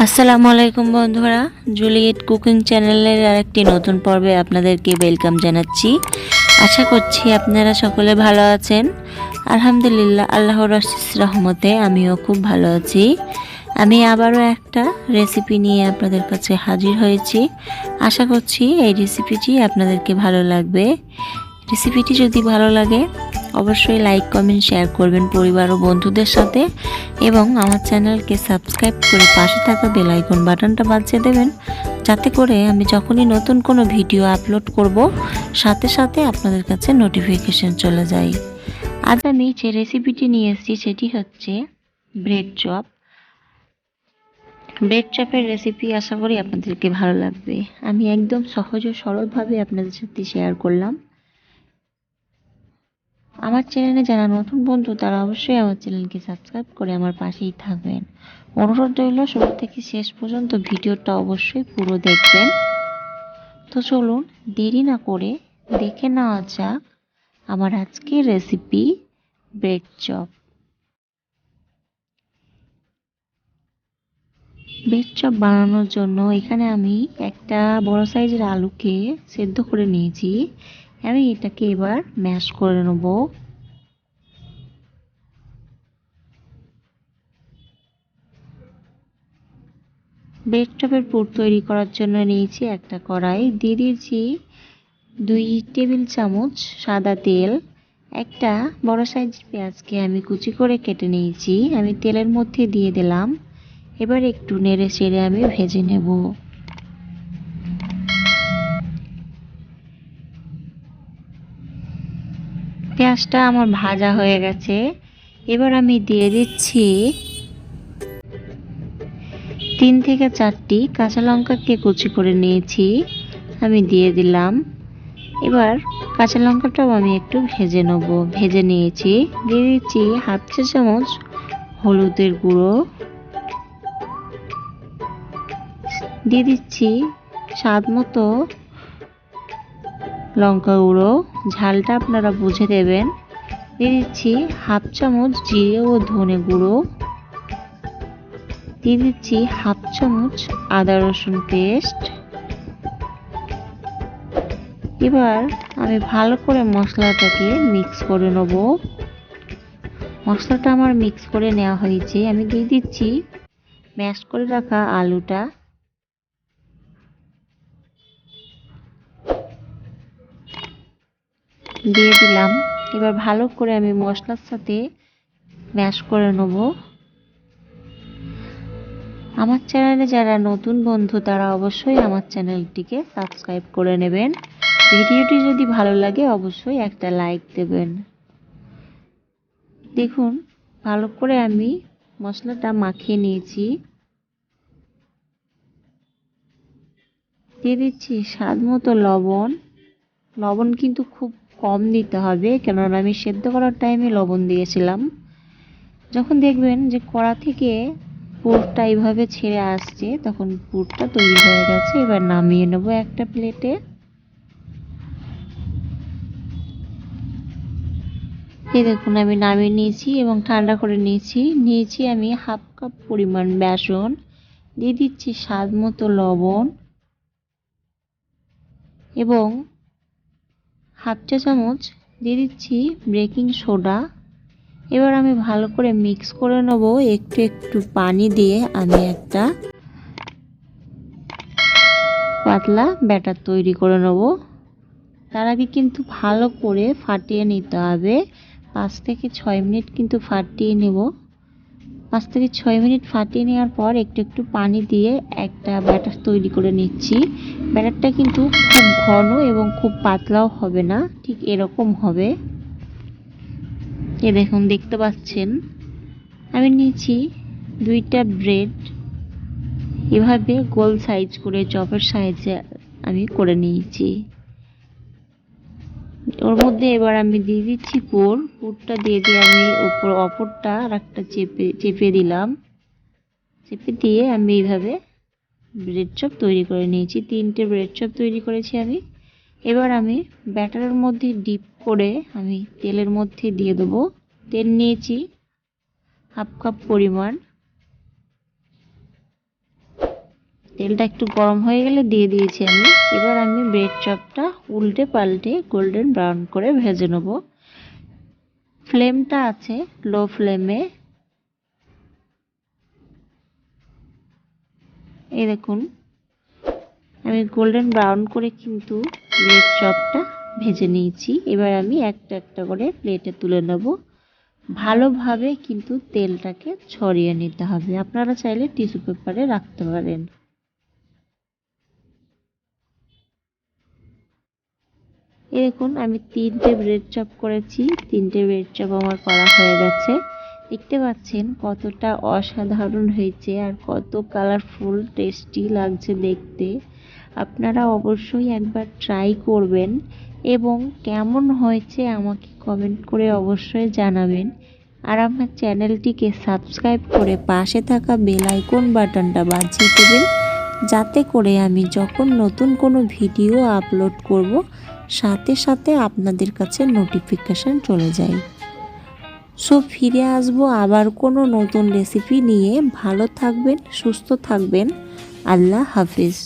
আসসালামু আলাইকুম বন্ধুরা, জুলিয়েট কুকিং চ্যানেলের আরেকটি নতুন পর্বে আপনাদেরকে ওয়েলকাম জানাচ্ছি। আশা করছি আপনারা সকলে ভালো আছেন। আলহামদুলিল্লাহ, আল্লাহর অশেষ রহমতে আমিও খুব ভালো আছি। আমি আবারও একটা রেসিপি নিয়ে আপনাদের কাছে হাজির হয়েছি। আশা করছি এই রেসিপিটি আপনাদেরকে ভালো লাগবে। রেসিপিটি যদি ভালো লাগে অবশ্যই লাইক, কমেন্ট, শেয়ার করবেন পরিবার ও বন্ধুদের সাথে এবং আমার চ্যানেলকে সাবস্ক্রাইব করে পাশে থাকা বেল আইকন বাটনটা বাজিয়ে দেবেন, যাতে করে আমি যখনই নতুন কোনো ভিডিও আপলোড করব সাথে সাথে আপনাদের কাছে নোটিফিকেশন চলে যায়। আজ আমি যে রেসিপিটি নিয়ে এসেছি সেটি হচ্ছে ব্রেড চপ। ব্রেড চপের রেসিপি আশা করি আপনাদেরকে ভালো লাগবে। আমি একদম সহজ ও সরলভাবে আপনাদের সাথে শেয়ার করলাম। আমার চ্যানেলে যারা নতুন বন্ধু তারা অবশ্যই আমার চ্যানেলকে সাবস্ক্রাইব করে আমার পাশেই থাকবেন। অনুরোধ রইল শুরু থেকে শেষ পর্যন্ত ভিডিওটা অবশ্যই পুরো দেখবেন। তো চলুন দেরি না করে দেখে নেওয়া যাক আমার আজকের recipe bread chop. Bread chop বানানোর জন্য এখানে আমি একটা বড় সাইজের আলুকে সেদ্ধ করে নিয়েছি। আমি এটাকে এবার ম্যাশ করে নেব। ব্রেড চপের পুর তৈরি করার জন্য নিয়েছি একটা কড়াই, দিয়ে দিয়েছি 2 টেবিল চামচ সাদা তেল। একটা বড় সাইজের পেঁয়াজকে আমি কুচি করে কেটে নিয়েছি, আমি তেলের মধ্যে দিয়ে দিলাম। এবার একটু নেড়ে চেড়ে আমি ভেজে নেব। পেঁয়াজটা আমার ভাজা হয়ে গেছে। এবার আমি দিয়ে দিচ্ছি 3 থেকে 4টি কাঁচা লঙ্কাকে কুচি করে নিয়েছি, আমি দিয়ে দিলাম। এবার কাঁচা লঙ্কাটাও আমি একটু ভেজে নিয়েছি। দিয়ে দিচ্ছি হাফ চা চামচ হলুদের গুঁড়ো, দিয়ে দিচ্ছি স্বাদ মতো লঙ্কা গুঁড়ো, ঝালটা আপনারা বুঝে দেবেন। দিয়ে দিচ্ছি হাফ চামচ জিরে ও ধনে গুঁড়ো, দিয়ে দিচ্ছি হাফ চামচ আদা রসুন পেস্ট। এবার আমি ভালো করে মশলাটাকে মিক্স করে নেব। মশলাটা আমার মিক্স করে নেওয়া হয়েছে। আমি দিয়ে দিচ্ছি ম্যাশ করে রাখা আলুটা, দিয়ে দিলাম। এবার ভালো করে আমি মশলার সাথে ম্যাশ করে নেব। আমার চ্যানেলে যারা নতুন বন্ধু তারা অবশ্যই আমার চ্যানেলটিকে সাবস্ক্রাইব করে নেবেন। ভিডিওটি যদি ভালো লাগে অবশ্যই একটা লাইক দেবেন। দেখুন ভালো করে আমি মশলাটা মাখিয়ে নিয়েছি। দিয়ে দিচ্ছি স্বাদ মতো লবণ। লবণ কিন্তু খুব কম দিতে হবে, কেননা আমি সেদ্ধ করার টাইমে লবণ দিয়েছিলাম। যখন দেখবেন যে কড়া থেকে পুরটা এইভাবে ছেড়ে আসছে তখন পুরটা তৈরি হয়ে গেছে। এবার নামিয়ে নেব একটা প্লেটে। এই দেখুন আমি নামিয়ে নিয়েছি এবং ঠান্ডা করে নিয়েছি আমি হাফ কাপ পরিমাণ বেসন, দিয়ে দিচ্ছি স্বাদ মতো লবণ এবং হাফ চা চামচ দিয়ে দিচ্ছি বেকিং সোডা। এবার আমি ভালো করে মিক্স করে নেব। একটু একটু পানি দিয়ে আমি একটা পাতলা ব্যাটার তৈরি করে নেব। তার আগে কিন্তু ভালো করে ফাটিয়ে নিতে হবে। 5 থেকে 6 মিনিট কিন্তু ফাটিয়ে নেব। 5 থেকে 6 মিনিট ফাটিয়ে নেওয়ার পর একটু একটু পানি দিয়ে একটা ব্যাটার তৈরি করে নিচ্ছি। ব্যাটারটা কিন্তু খুব ঘন এবং খুব পাতলাও হবে না, ঠিক এরকম হবে। দেখুন দেখতে পাচ্ছেন আমি নিয়েছি 2টা ব্রেড, এভাবে গোল সাইজ করে চপের সাইজে আমি করে নিয়েছি। ওর মধ্যে এবার আমি দিয়ে দিচ্ছি পুরটা দিয়ে আমি অপরটা আর একটা চেপে দিলাম। চেপে দিয়ে আমি এইভাবে ব্রেড চপ তৈরি করে নিয়েছি। 3টে ব্রেড চপ তৈরি করেছি আমি। এবার আমি ব্যাটারের মধ্যে ডিপ করে আমি তেলের মধ্যে দিয়ে দেবো। তেল নিয়েছি হাফ কাপ পরিমাণ। তেলটা একটু গরম হয়ে গেলে দিয়ে দিয়েছি আমি। এবার আমি ব্রেড চপটা উল্টে পাল্টে গোল্ডেন ব্রাউন করে ভেজে নেব। ফ্লেমটা আছে লো ফ্লেমে। এই দেখুন আমি গোল্ডেন ব্রাউন করে কিন্তু ব্রেড চপটা ভেজে নিয়েছি। এবার আমি একটা একটা করে প্লেটে তুলে নেব। ভালোভাবে কিন্তু তেলটাকে ছড়িয়ে নিতে হবে। আপনারা চাইলে টিস্যু পেপারে রাখতে পারেন। এই দেখুন আমি 3টে ব্রেড চপ করেছি। 3টে ব্রেড চপ আমার করা হয়ে গেছে। দেখতে পাচ্ছেন কতটা অসাধারণ হয়েছে আর কত কালারফুল টেস্টি লাগছে দেখতে। আপনারা অবশ্যই একবার ট্রাই করবেন এবং কেমন হয়েছে আমাকে কমেন্ট করে অবশ্যই জানাবেন। আর আমার চ্যানেলটিকে সাবস্ক্রাইব করে পাশে থাকা বেল আইকন বাটনটা বাজিয়ে দেবেন, যাতে করে আমি যখন নতুন কোনো ভিডিও আপলোড করব সাথে সাথে আপনাদের কাছে নোটিফিকেশান চলে যায়। সো ফিরে আসবো আবার কোনো নতুন রেসিপি নিয়ে। ভালো থাকবেন, সুস্থ থাকবেন। আল্লাহ হাফিজ।